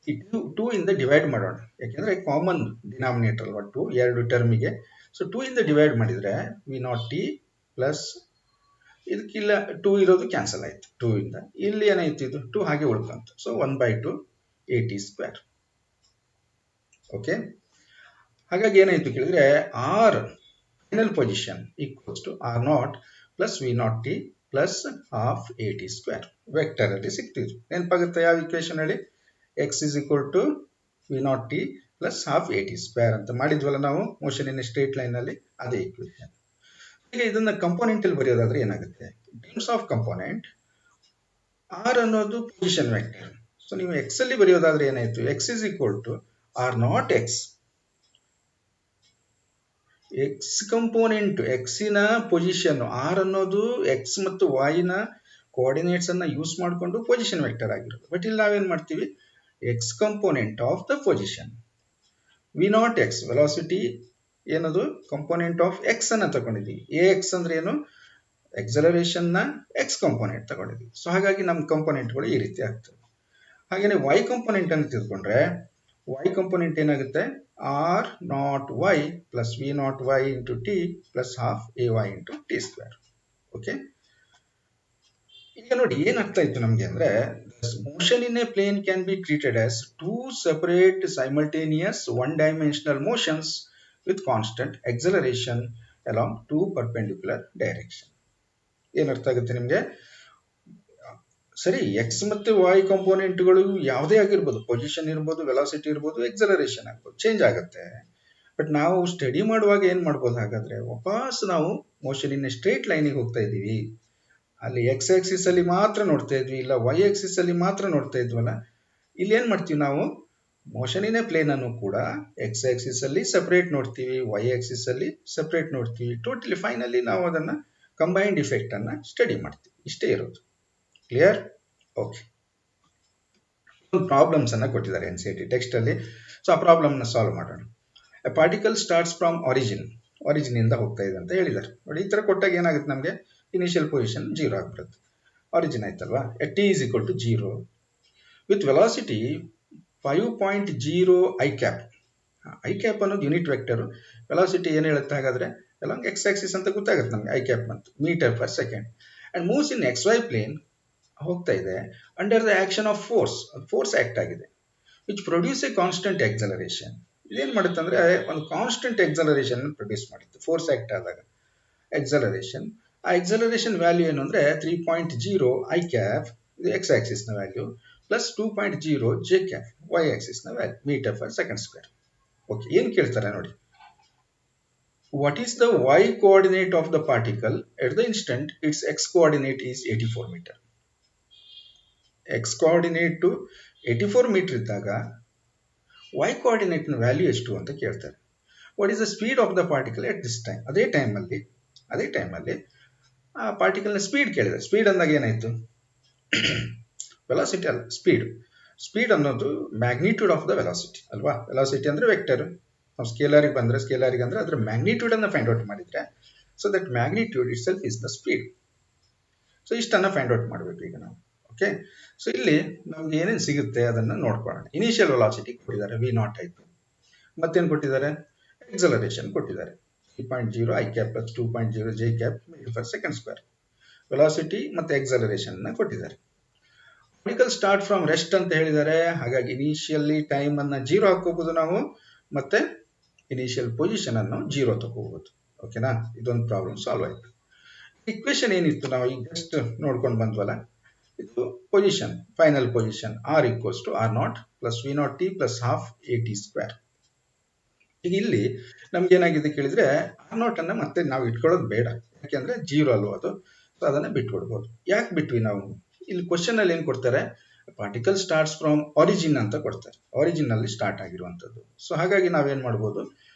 ಈ 2 ಇಂದ ಡಿವೈಡ್ ಮಾಡೋಣ, ಯಾಕೆಂದ್ರೆ ಕಾಮನ್ ಡಿನಾಮಿನೇಟರ್ ಅಲ್ವಾ 2 ಎರಡು ಟರ್ಮಿಗೆ. ಸೊ 2 ಇಂದ ಡಿವೈಡ್ ಮಾಡಿದ್ರೆ ವಿ ನಾಟ್ ಟಿ ಪ್ಲಸ್ ಇದಕ್ಕಿಲ್ಲ 2 ಇರೋದು ಕ್ಯಾನ್ಸಲ್ ಆಯ್ತು, 2 ಇಂದ ಇಲ್ಲಿ ಏನಾಯ್ತು, ಇದು 2 ಹಾಗೆ ಉಳ್ಕೊಂತು. So 1/2 A T square. Okay, ಹಾಗಾಗಿ ಏನಾಯ್ತು ಕೇಳಿದ್ರೆ, R final position equals to R not plus V not T plus half A T square. Vector ಅಲ್ಲಿ ಸಿಗ್ತಿದ್ರು, ನೆನಪಾಗುತ್ತೆ ಯಾವ ಇಕ್ವೇಶನ್ ಹೇಳಿ? X is equal to V not T plus half A T square ಅಂತ ಮಾಡಿದ್ವಲ್ಲ ನಾವು ಮೋಷನ್ ಇನ್ ಸ್ಟ್ರೇಟ್ ಲೈನ್ ಅಲ್ಲಿ, ಅದೇ ಇಕ್ವೇಶನ್. ಈಗ ಇದನ್ನ ಕಂಪೋನೆಂಟ್ ಅಲ್ಲಿ ಬರೆಯೋದಾದ್ರೆ ಏನಾಗುತ್ತೆ? ಟರ್ಮ್ಸ್ ಆಫ್ ಕಂಪೋನೆಂಟ್, ಆರ್ ಅನ್ನೋದು ಪೊಸಿಷನ್ ವೆಕ್ಟರ್. ಸೊ ನೀವು ಎಕ್ಸ್ ಅಲ್ಲಿ ಬರೆಯೋದಾದ್ರೆ ಏನಾಯ್ತು? X is equal to R not x, x component, ಎಕ್ಸಿನ ಪೊಸಿಷನ್, ಆರ್ ಅನ್ನೋದು ಎಕ್ಸ್ ಮತ್ತು ವಾಯಿನ ಕೋಆರ್ಡಿನೇಟ್ಸ್ ಅನ್ನ ಯೂಸ್ ಮಾಡಿಕೊಂಡು ಪೊಸಿಷನ್ ವೆಕ್ಟರ್ ಆಗಿರೋದು. ಬಟ್ ಇಲ್ಲಿ ನಾವೇನ್ ಮಾಡ್ತೀವಿ? X component of the position, v not x velocity ಏನದು ಕಂಪೋನೆಂಟ್ ಆಫ್ ಎಕ್ಸ್ ಅನ್ನ ತಗೊಂಡಿದ್ದೀವಿ. ಎ ಎಕ್ಸ್ ಅಂದ್ರೆ ಏನು? ಎಕ್ಸಲರೇಷನ್ ನ ಎಕ್ಸ್ ಕಂಪೋನೆಂಟ್ ತಗೊಂಡಿದ್ದೀವಿ. ಸೊ ಹಾಗಾಗಿ ನಮ್ಮ ಕಂಪೋನೆಂಟ್ಗಳು ಈ ರೀತಿ ಆಗ್ತವೆ. ಹಾಗೇನೆ ವೈ ಕಂಪೋನೆಂಟ್ ಅನ್ನು ತಿಳ್ಕೊಂಡ್ರೆ, ವೈ ಕಂಪೋನೆಂಟ್ ಏನಾಗುತ್ತೆ? R not y plus V not y into t plus half a y into t square. Okay, ಈಗ ನೋಡಿ ಏನಾಗ್ತಾ ಇತ್ತು ನಮ್ಗೆ ಅಂದ್ರೆ, motion in a plane can be treated as 2 separate simultaneous one-dimensional motions with constant acceleration along 2 perpendicular direction. ಏನರ್ಥ ಆಗುತ್ತೆ ನಿಮ್ಗೆ? ಸರಿ, ಎಕ್ಸ್ ಮತ್ತೆ ವೈ ಕಾಂಪೋನೆಂಟ್ಗಳು ಯಾವುದೇ ಆಗಿರ್ಬೋದು, ಪೊಸಿಷನ್ ಇರ್ಬೋದು, ವೆಲಾಸಿಟಿ ಇರ್ಬೋದು, ಎಕ್ಸಲರೇಷನ್ ಆಗ್ಬೋದು, ಚೇಂಜ್ ಆಗುತ್ತೆ. ಬಟ್ ನಾವು ಸ್ಟಡಿ ಮಾಡುವಾಗ ಏನ್ ಮಾಡ್ಬೋದು ಹಾಗಾದ್ರೆ, ವಾಪಸ್ ನಾವು ಮೋಷನ್ ಇನ್ ಸ್ಟ್ರೇಟ್ ಲೈನಿಗೆ ಹೋಗ್ತಾ ಇದೀವಿ. ಅಲ್ಲಿ ಎಕ್ಸ್ ಆಕ್ಸಿಸ್ ಅಲ್ಲಿ ಮಾತ್ರ ನೋಡ್ತಾ ಇದ್ವಿ, ಇಲ್ಲ ವೈ ಆಕ್ಸಿಸ್ ಅಲ್ಲಿ ಮಾತ್ರ ನೋಡ್ತಾ ಇದ್ವಲ್ಲ. ಇಲ್ಲಿ ಏನ್ ಮಾಡ್ತೀವಿ ನಾವು, ಮೋಷನ್ ಇನ್ ಪ್ಲೇನ್ ಅನ್ನು ಕೂಡ ಎಕ್ಸ್ ಆಕ್ಸಿಸ್ ಅಲ್ಲಿ ಸೆಪರೇಟ್ ನೋಡ್ತೀವಿ, ವೈ ಆಕ್ಸಿಸ್ ಅಲ್ಲಿ ಸೆಪರೇಟ್ ನೋಡ್ತೀವಿ. ಟೋಟಲಿ ಫೈನಲಿ ನಾವು ಅದನ್ನ ಕಂಬೈನ್ಡ್ ಇಫೆಕ್ಟ್ ಅನ್ನ ಸ್ಟಡಿ ಮಾಡ್ತೀವಿ. ಇಷ್ಟೇ ಇರೋದು. ಕ್ಲಿಯರ್? ಓಕೆ. ಪ್ರಾಬ್ಲಮ್ಸ್ ಅನ್ನ ಕೊಟ್ಟಿದ್ದಾರೆ NCERT ಟೆಕ್ಸ್ಟ್ ಅಲ್ಲಿ. ಸೊ ಆ ಪ್ರಾಬ್ಲಮ್ ನ ಸಾಲ್ವ್ ಮಾಡೋಣ. A particle starts from origin ಇಂದ ಹೋಗ್ತಾ ಇದೆ ಅಂತ ಹೇಳಿದ್ದಾರೆ. ನೋಡಿ, ಈ ತರ ಕೊಟ್ಟಾಗ ಏನಾಗುತ್ತೆ ನಮಗೆ, ಇನಿಷಿಯಲ್ ಪೊಸಿಷನ್ 0 ಆಗ್ಬಿಡುತ್ತೆ. ಆರಿಜಿನ್ ಆಯ್ತಲ್ವಾ. t is equal to 0 with velocity 5.0 i cap. I cap ಅನ್ನೋದು ಯೂನಿಟ್ ವೆಕ್ಟರ್. ವೆಲಾಸಿಟಿ ಏನ್ ಹೇಳುತ್ತೆ ಹಾಗಾದ್ರೆ, ಅಲಾಂಗ್ ಎಕ್ಸ್ ಆಕ್ಸಿಸ್ ಅಂತ ಗೊತ್ತಾಗುತ್ತೆ ನಮಗೆ, ಐ ಕ್ಯಾಪ್ ಅಂತ metre per second. And moves in XY plane ಹೋಗ್ತಾ ಇದೆ under the action of force act ಆಗಿದೆ, which produce a constant acceleration. ಇದೇನ್ ಮಾಡುತ್ತೆ ಅಂದ್ರೆ ಒಂದು ಕಾನ್ಸ್ಟೆಂಟ್ ಎಕ್ಸಲರೇಷನ್ ಪ್ರೊಡ್ಯೂಸ್ ಮಾಡುತ್ತೆ ಫೋರ್ಸ್ ಆಕ್ಟ್ ಆದಾಗ. ಎಕ್ಸಲರೇಷನ್, ಆ ಎಕ್ಸಲರೇಷನ್ ವ್ಯಾಲ್ಯೂ ಏನು ಅಂದ್ರೆ 3.0 ಐ ಕ್ಯಾಪ್, ಇದು ಎಕ್ಸ್ ಆಕ್ಸಿಸ್ ನ value, plus 2.0 j cap, y axis ನ value, metre per second square. Okay, ಏನ್ ಕೇಳ್ತಾರೆ ನೋಡಿ. What is the y coordinate of the particle at the instant its x coordinate is 84 metre. X coordinate 84 metre ಇದ್ದಾಗ y coordinate ನ value ಎಷ್ಟು ಅಂತ ಕೇಳ್ತಾರೆ. What is the speed of the particle at this time. ಅದೇ time ಅಲ್ಲಿ ಆ particle ನ speed ಕೇಳಿದೆ. ಸ್ಪೀಡ್ ಅಂದಾಗ ಏನಾಯ್ತು, ವೆಲಾಸಿಟಿ ಅಲ್ಲ, ಸ್ಪೀಡ್ ಅನ್ನೋದು ಮ್ಯಾಗ್ನಿಟ್ಯೂಡ್ ಆಫ್ ದ ವೆಲಾಸಿಟಿ ಅಲ್ವಾ. ವೆಲಾಸಿಟಿ ಅಂದ್ರೆ ವೆಕ್ಟರ್. ನಾವು ಸ್ಕೇಲಾರಿಗೆ ಅಂದ್ರೆ ಅದರ ಮ್ಯಾಗ್ನಿಟ್ಯೂಡ್ ಅನ್ನ ಫೈಂಡ್ ಔಟ್ ಮಾಡಿದ್ರೆ, so that magnitude itself is the speed. So ಇಷ್ಟನ್ನ ಫೈಂಡ್ ಔಟ್ ಮಾಡಬೇಕು ಈಗ ನಾವು. ಓಕೆ, ಸೊ ಇಲ್ಲಿ ನಮ್ಗೆ ಏನೇನು ಸಿಗುತ್ತೆ ಅದನ್ನ ನೋಡ್ಕೊಳ್ಳೋಣ. ಇನಿಷಿಯಲ್ ವೆಲಾಸಿಟಿ ಕೊಟ್ಟಿದ್ದಾರೆ, V0 ಆಯ್ತು. ಮತ್ತೇನು ಕೊಟ್ಟಿದ್ದಾರೆ, ಎಕ್ಸಲರೇಷನ್ ಕೊಟ್ಟಿದ್ದಾರೆ, 3.0 i cap plus 2.0 j cap metre per second square. Velocity ಮತ್ತೆ ಎಕ್ಸಲರೇಷನ್ ನ ಕೊಟ್ಟಿದ್ದಾರೆ. ಪಾರ್ಟಿಕಲ್ ಸ್ಟಾರ್ಟ್ ಫ್ರಮ್ ರೆಸ್ಟ್ ಅಂತ ಹೇಳಿದ್ದಾರೆ. ಹಾಗಾಗಿ ಇನಿಷಿಯಲಿ ಟೈಮ್ ಅನ್ನ 0 ಹಾಕೋಬಹುದು ನಾವು, ಮತ್ತೆ ಇನಿಷಿಯಲ್ ಪೊಸಿಷನ್ ಅನ್ನು 0 ತಗೋಬಹುದು. ಓಕೆನಾ, ಇದೊಂದು ಪ್ರಾಬ್ಲಮ್ ಸಾಲ್ವ್ ಆಯ್ತು. ಇಕ್ವೇಶನ್ ಏನಿತ್ತು ನಾವು ಈಗ ಜಸ್ಟ್ ನೋಡ್ಕೊಂಡು ಬಂದ್ವಲ್ಲ, ಇದು position, final position r equals to r0 plus v0t plus half at square. ಈಗ ಇಲ್ಲಿ ನಮ್ಗೆ ಏನಾಗಿದೆ ಕೇಳಿದ್ರೆ, r0 ಅನ್ನ ಮತ್ತೆ ನಾವು ಇಟ್ಕೊಳ್ಳೋದು ಬೇಡ, ಯಾಕೆಂದ್ರೆ 0 ಅಲ್ವಾ ಅದು. ಸೊ ಅದನ್ನ ಬಿಟ್ಕೊಡ್ಬೋದು. ಯಾಕೆ ಬಿಟ್ವಿ ನಾವು, ಇಲ್ಲಿ ಕ್ವಶನ್ ಅಲ್ಲಿ ಏನ್ ಕೊಡ್ತಾರೆ, ಪಾರ್ಟಿಕಲ್ ಸ್ಟಾರ್ಟ್ಸ್ ಫ್ರಮ್ ಆರಿಜಿನ್ ಅಂತ ಕೊಡ್ತಾರೆ, ಆರಿಜಿನ್ ಅಲ್ಲಿ ಸ್ಟಾರ್ಟ್ ಆಗಿರುವಂತದ್ದು. ಸೊ ಹಾಗಾಗಿ ನಾವೇನ್ ಮಾಡ್ಬೋದು,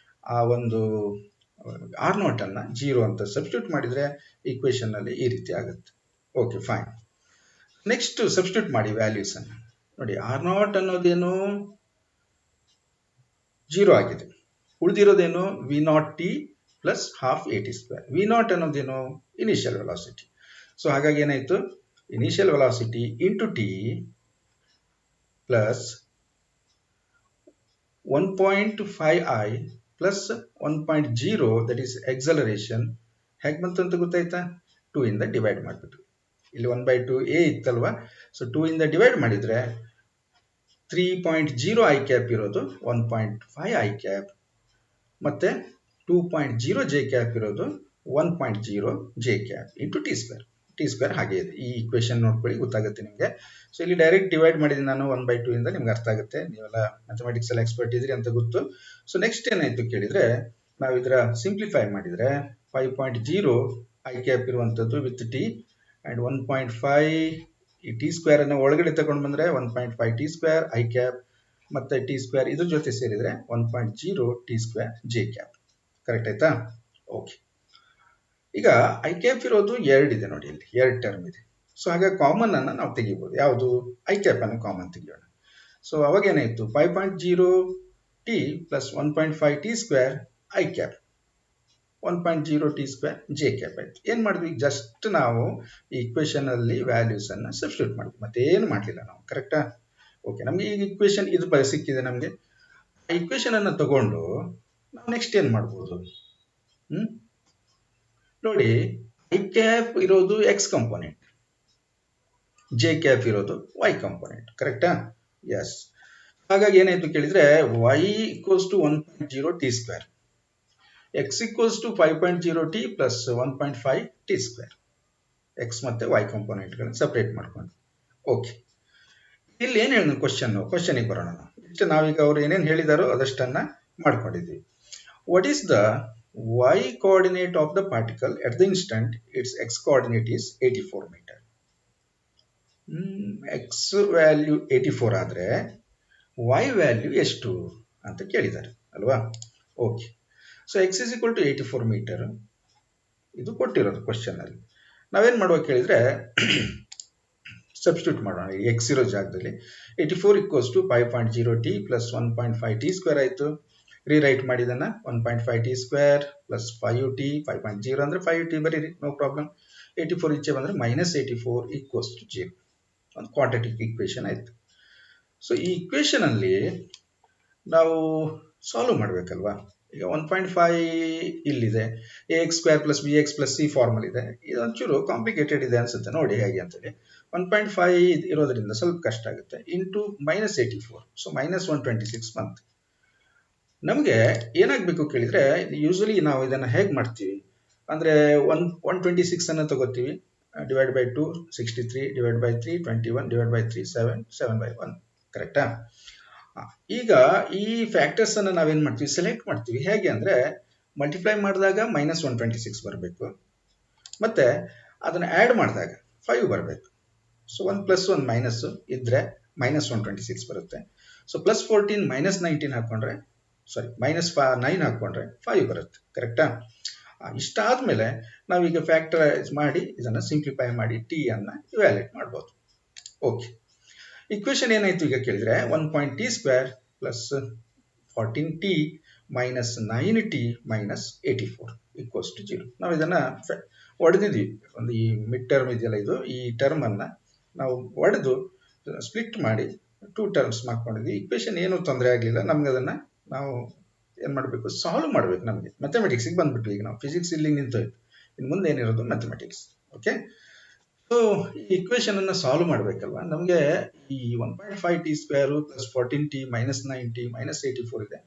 ಆ ಒಂದು r0 ಅನ್ನ 0 ಅಂತ ಸಬ್ಸ್ಟಿಟ್ಯೂಟ್ ಮಾಡಿದ್ರೆ ಈಕ್ವೇಶನ್ ಅಲ್ಲಿ ಈ ರೀತಿ ಆಗುತ್ತೆ. Okay, fine. ನೆಕ್ಸ್ಟ್ ಸಬ್ಸ್ಟಿಟ್ಯೂಟ್ ಮಾಡಿ ವ್ಯಾಲ್ಯೂಸ್ ಅನ್ನ ನೋಡಿ. r0 ಅನ್ನೋದೇನು 0 ಆಗಿದೆ, ಉಳಿದಿರೋದೇನು v0t plus half at square. v0 ಅನ್ನೋದೇನು ಇನಿಷಿಯಲ್ ವೆಲಾಸಿಟಿ. ಸೊ ಹಾಗಾಗಿ ಏನಾಯ್ತು, initial velocity into t plus 1.5i plus 1.0 that is acceleration. ಹೇಗೆ ಬಂತು ಅಂತ ಗೊತ್ತಾಯ್ತಾ, 2 ಇಂದ ಡಿವೈಡ್ ಮಾಡಿಬಿಟ್ಟು, ಇಲ್ಲಿ 1/2 a ಇತ್ತಲ್ವಾ. ಸೊ 2 ಇಂದ ಡಿವೈಡ್ ಮಾಡಿದ್ರೆ 3.0 ಐ ಕ್ಯಾಪ್ ಇರೋದು 1.5 ಐ ಕ್ಯಾಪ್, ಮತ್ತೆ 2.0 ಜೆ ಕ್ಯಾಪ್ ಇರೋದು 1.0 J cap into t square ಹಾಗೆ ಇದೆ. ಈ ಇಕ್ವೇಶನ್ ನೋಡ್ಕೊಳ್ಳಿ, ಗೊತ್ತಾಗುತ್ತೆ ನಿಮಗೆ. ಸೊ ಇಲ್ಲಿ ಡೈರೆಕ್ಟ್ ಡಿವೈಡ್ ಮಾಡಿದ್ದೀನಿ ನಾನು 1/2 ಇಂದ, ನಿಮ್ಗೆ ಅರ್ಥ ಆಗುತ್ತೆ, ನೀವೆಲ್ಲ ಮ್ಯಾಥಮೆಟಿಕ್ಸ್ ಎಲ್ಲ ಎಕ್ಸ್ಪರ್ಟ್ ಇದ್ರಿ ಅಂತ ಗೊತ್ತು. ಸೊ ನೆಕ್ಸ್ಟ್ ಏನಾಯ್ತು ಕೇಳಿದ್ರೆ, ನಾವು ಇದರ ಸಿಂಪ್ಲಿಫೈ ಮಾಡಿದ್ರೆ 5.0 ಐ ಕ್ಯಾಪ್ ಇರುವಂತದ್ದು ವಿತ್ ಟಿ ಅಂಡ್ 1.5 ಈ ಟಿ ಸ್ಕ್ವೇರ್ ಅನ್ನು ಒಳಗಡೆ ತಗೊಂಡು ಬಂದ್ರೆ 1.5 ಟಿ ಸ್ಕ್ವೇರ್ ಐ ಕ್ಯಾಪ್ ಮತ್ತೆ ಟಿ ಸ್ಕ್ವೇರ್ ಇದ್ರ ಜೊತೆ ಸೇರಿದ್ರೆ 1.0 t square J cap. Correct ಆಯ್ತಾ? ಓಕೆ. ಈಗ ಐ ಕ್ಯಾಪ್ ಇರೋದು 2 ಇದೆ ನೋಡಿ, ಇಲ್ಲಿ 2 ಟರ್ಮ್ ಇದೆ. ಸೊ ಹಾಗಾಗಿ ಕಾಮನ್ ಅನ್ನ ನಾವು ತೆಗಿಬಹುದು. ಯಾವುದು, ಐ ಕ್ಯಾಪ್ ಅನ್ನು ಕಾಮನ್ ತೆಗಿಯೋಣ. ಸೊ ಅವಾಗ ಏನಾಯ್ತು, 5.0 t plus 1.5 t square i cap 1.0 t square J cap ಆಯ್ತು. ಏನ್ ಮಾಡಿದ್ವಿ, ಜಸ್ಟ್ ನಾವು ಈ ಇಕ್ವೇಶನ್ ಅಲ್ಲಿ ವ್ಯಾಲ್ಯೂಸ್ ಅನ್ನ ಸಬ್ಸ್ಟಿಟ್ಯೂಟ್ ಮಾಡಿದ್ವಿ, ಮತ್ತೇನು ಮಾಡಲಿಲ್ಲ ನಾವು. ಕರೆಕ್ಟಾ? ಓಕೆ, ನಮ್ಗೆ ಈಗ ಇಕ್ವೇಶನ್ ಇದು ಸಿಕ್ಕಿದೆ ನಮ್ಗೆ. ಆ ಇಕ್ವೇಶನ್ ಅನ್ನ ತಗೊಂಡು ನಾವು ನೆಕ್ಸ್ಟ್ ಏನ್ ಮಾಡ್ಬೋದು, ನೋಡಿ, ಐ ಕ್ಯಾಪ್ ಇರೋದು ಎಕ್ಸ್ ಕಂಪೋನೆಂಟ್, ಜೆ ಕ್ಯಾಪ್ ಇರೋದು ವೈ ಕಂಪೋನೆಂಟ್. ಕರೆಕ್ಟಾ? ಎಸ್. ಹಾಗಾಗಿ ಏನಾಯ್ತು ಕೇಳಿದ್ರೆ, y equals to 1.0 t square, x equals to 5.0 t plus 1.5 t square. X ಮತ್ತೆ ವೈ ಕಂಪೋನೆಂಟ್ ಗಳನ್ನ ಸಪರೇಟ್ ಮಾಡ್ಕೊಂಡು ಓಕೆ, ಇಲ್ಲಿ ಏನು ಹೇಳಿದ ಕ್ವಶನಿಗೆ ಬರೋಣ. ನಾವು ಇಷ್ಟು ನಾವೀಗ ಅವ್ರು ಏನೇನು ಹೇಳಿದಾರೋ ಅದಷ್ಟನ್ನ ಮಾಡ್ಕೊಂಡಿದ್ವಿ. What is the y coordinate of the particle at the instant its x coordinate is 84 meter? x value 84 ಆದ್ರೆ y ವ್ಯಾಲ್ಯೂ ಎಷ್ಟು ಅಂತ ಕೇಳಿದ್ದಾರೆ ಅಲ್ವಾ. Okay, so x is equal to 84 metre ಇದು ಕೊಟ್ಟಿರೋದು ಕ್ವಶನ್ ಅಲ್ಲಿ. ನಾವೇನ್ ಮಾಡುವ ಕೇಳಿದ್ರೆ ಸಬ್ಸ್ಟಿಟ್ಯೂಟ್ ಮಾಡೋಣ. ಎಕ್ಸ್ ಇರೋ ಜಾಗದಲ್ಲಿ 84 equals to 5.0 t plus 1.5 t square ಆಯಿತು. ರೀರೈಟ್ ಮಾಡಿದನ್ನ 1.5 ಟಿ ಸ್ಕ್ವೇರ್ ಪ್ಲಸ್ 5 ಟಿ, 5.0 ಅಂದರೆ 5 ಟಿ ಬರೀರಿ, ನೋ ಪ್ರಾಬ್ಲಮ್. 84 ಈಚೆ ಬಂದರೆ ಮೈನಸ್ 84 ಈಕ್ವಲ್ಸ್ ಟು 0. ಒಂದು ಕ್ವಾಡ್ರಾಟಿಕ್ ಈಕ್ವೇಷನ್ ಆಯಿತು. ಸೊ ಈ ಈಕ್ವೇಷನ್ ಅಲ್ಲಿ ನಾವು ಸಾಲ್ವ್ ಮಾಡಬೇಕಲ್ವಾ. ಈಗ 1.5 ಇಲ್ಲಿದೆ, a x square plus b x plus c formula ಇದೆ. ಇದು ಒಂಚೂರು ಕಾಂಪ್ಲಿಕೇಟೆಡ್ ಇದೆ ಅನ್ಸುತ್ತೆ, ನೋಡಿ ಹೇಗೆ ಅಂತೇಳಿ. 1.5 ಇರೋದ್ರಿಂದ ಸ್ವಲ್ಪ ಕಷ್ಟ ಆಗುತ್ತೆ. ಇಂಟು ಮೈನಸ್ 84, ಸೊ ಮೈನಸ್ 126 ಬಂತು. ನಮಗೆ ಏನಾಗಬೇಕು ಕೇಳಿದ್ರೆ, ಯೂಶಲಿ ನಾವು ಇದನ್ನು ಹೇಗೆ ಮಾಡ್ತೀವಿ ಅಂದರೆ 126 ಅನ್ನು ತಗೋತೀವಿ, divide by 2 63, divide by 3 21, divide by 3 7 by 1, ಕರೆಕ್ಟಾ. ಈಗ ಈ ಫ್ಯಾಕ್ಟರ್ಸ್ ಅನ್ನು ನಾವೇನ್ ಮಾಡ್ತೀವಿ, ಸೆಲೆಕ್ಟ್ ಮಾಡ್ತೀವಿ. ಹೇಗೆ ಅಂದ್ರೆ ಮಲ್ಟಿಪ್ಲೈ ಮಾಡಿದಾಗ ಮೈನಸ್ 126 ಬರಬೇಕು, ಮತ್ತೆ ಅದನ್ನ ಆಡ್ ಮಾಡಿದಾಗ 5 ಬರಬೇಕು. ಸೊ 1 ಪ್ಲಸ್ 1 ಮೈನಸ್ ಇದ್ರೆ ಮೈನಸ್ 126 ಬರುತ್ತೆ. ಸೊ ಪ್ಲಸ್ 14 ಮೈನಸ್ 19 ಹಾಕೊಂಡ್ರೆ, ಸಾರಿ ಮೈನಸ್ 9 ಹಾಕೊಂಡ್ರೆ 5 ಬರುತ್ತೆ, ಕರೆಕ್ಟಾ. ಇಷ್ಟಾದ್ಮೇಲೆ ನಾವೀಗ ಫ್ಯಾಕ್ಟರೈಸ್ ಮಾಡಿ ಇದನ್ನ ಸಿಂಪ್ಲಿಫೈ ಮಾಡಿ ಟಿ ಅನ್ನ ಇವ್ಯಾಲ್ಯೂಯೇಟ್ ಮಾಡ್ಬೋದು. ಓಕೆ, ಇಕ್ವೇಶನ್ ಏನಾಯ್ತು ಈಗ ಕೇಳಿದ್ರೆ 1 t square plus 14 t minus 9 t minus 84 equals to 0. ನಾವು ಇದನ್ನ ಹೊಡೆದಿದ್ವಿ, ಒಂದು ಈ ಮಿಡ್ ಟರ್ಮ್ ಇದೆಯಲ್ಲ ಇದು, ಈ ಟರ್ಮ್ ಅನ್ನ ನಾವು ಹೊಡೆದು ಸ್ಪ್ಲಿಟ್ ಮಾಡಿ 2 ಟರ್ಮ್ಸ್ ಮಾಡ್ಕೊಂಡಿದ್ವಿ. ಇಕ್ವೇಶನ್ ಏನು ತೊಂದರೆ ಆಗಲಿಲ್ಲ ನಮ್ಗೆ. ಅದನ್ನ ನಾವು ಏನ್ ಮಾಡಬೇಕು, ಸಾಲ್ವ್ ಮಾಡಬೇಕು. ನಮಗೆ ಮ್ಯಾಥಮೆಟಿಕ್ಸ್ಗೆ ಬಂದ್ಬಿಟ್ವಿ. ಈಗ ನಾವು ಫಿಸಿಕ್ಸ್ ಇಲ್ಲಿ ನಿಂತೋಯ್ತು, ಇನ್ನು ಮುಂದೆ ಏನಿರೋದು ಮ್ಯಾಥಮೆಟಿಕ್ಸ್. ಓಕೆ, ಸೊ ಈ ಇಕ್ವೇಶನ್ ಅನ್ನ ಸಾಲ್ವ್ ಮಾಡಬೇಕಲ್ವಾ. ನಮಗೆ ಈ 1.5 t square plus 14 t minus 9 t minus 84 ಇದೆ.